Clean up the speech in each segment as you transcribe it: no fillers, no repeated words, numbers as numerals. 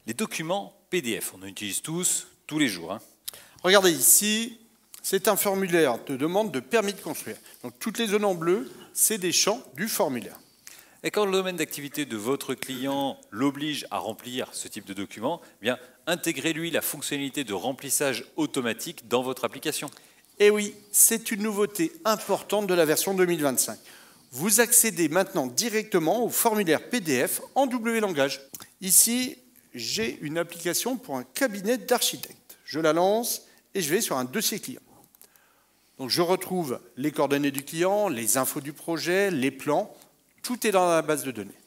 les documents PDF. On en utilise tous les jours. Regardez ici, c'est un formulaire de demande de permis de construire. Donc toutes les zones en bleu, c'est des champs du formulaire. Et quand le domaine d'activité de votre client l'oblige à remplir ce type de document, eh bien, intégrez-lui la fonctionnalité de remplissage automatique dans votre application. Et oui, c'est une nouveauté importante de la version 2025. Vous accédez maintenant directement au formulaire PDF en W langage. Ici, j'ai une application pour un cabinet d'architectes. Je la lance et je vais sur un dossier client. Donc je retrouve les coordonnées du client, les infos du projet, les plans. Tout est dans la base de données.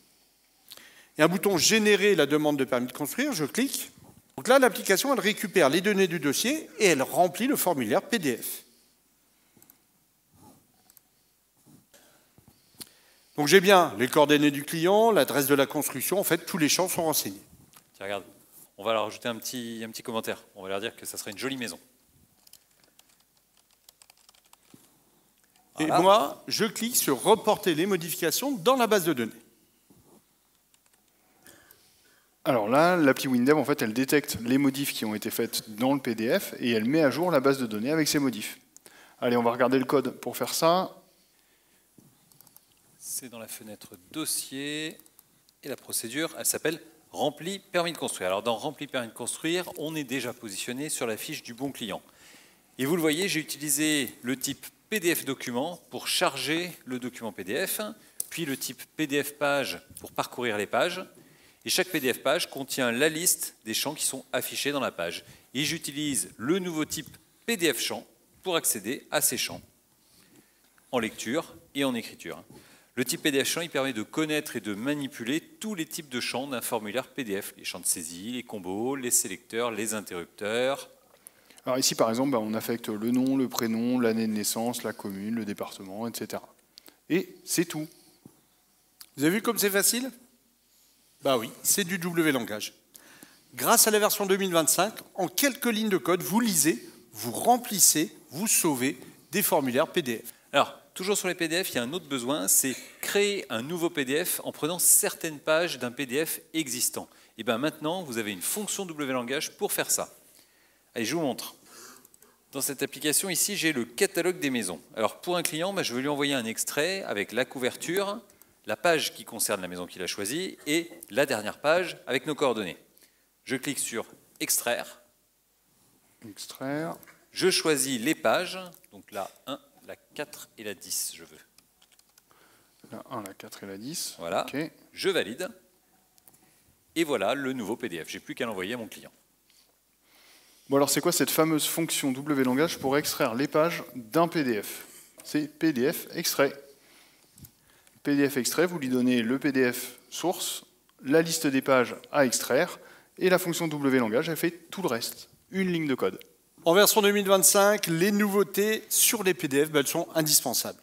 Il y a un bouton « Générer la demande de permis de construire », je clique. Donc là, l'application, elle récupère les données du dossier et elle remplit le formulaire PDF. Donc j'ai bien les coordonnées du client, l'adresse de la construction, en fait, tous les champs sont renseignés. Tiens, regarde, on va leur rajouter un petit commentaire. On va leur dire que ça serait une jolie maison. Voilà. Et moi, je clique sur « Reporter les modifications dans la base de données ». Alors là, l'appli WinDev, en fait, elle détecte les modifs qui ont été faites dans le PDF et elle met à jour la base de données avec ces modifs. Allez, on va regarder le code pour faire ça. C'est dans la fenêtre dossier et la procédure, elle s'appelle « Rempli permis de construire ». Alors dans « Rempli permis de construire », on est déjà positionné sur la fiche du bon client. Et vous le voyez, j'ai utilisé le type PDF document pour charger le document PDF, puis le type PDF page pour parcourir les pages. Et chaque PDF page contient la liste des champs qui sont affichés dans la page. Et j'utilise le nouveau type PDF champ pour accéder à ces champs en lecture et en écriture. Le type PDF champ, il permet de connaître et de manipuler tous les types de champs d'un formulaire PDF. Les champs de saisie, les combos, les sélecteurs, les interrupteurs. Alors ici, par exemple, on affecte le nom, le prénom, l'année de naissance, la commune, le département, etc. Et c'est tout. Vous avez vu comme c'est facile? Bah oui, c'est du W langage. Grâce à la version 2025, en quelques lignes de code, vous lisez, vous remplissez, vous sauvez des formulaires PDF. Alors, toujours sur les PDF, il y a un autre besoin, c'est créer un nouveau PDF en prenant certaines pages d'un PDF existant. Et bien maintenant, vous avez une fonction W langage pour faire ça. Allez, je vous montre. Dans cette application, ici, j'ai le catalogue des maisons. Alors, pour un client, je vais lui envoyer un extrait avec la couverture, la page qui concerne la maison qu'il a choisie et la dernière page avec nos coordonnées. Je clique sur « Extraire ». Extraire. Je choisis les pages, donc la 1, la 4 et la 10, je veux. La 1, la 4 et la 10. Voilà, Okay. Je valide. Et voilà le nouveau PDF. Je n'ai plus qu'à l'envoyer à mon client. Bon alors c'est quoi cette fameuse fonction W langage pour extraire les pages d'un PDF? C'est PDF extrait. PDF extrait, vous lui donnez le PDF source, la liste des pages à extraire, et la fonction W langage, elle fait tout le reste. Une ligne de code. En version 2025, les nouveautés sur les PDF, elles sont indispensables.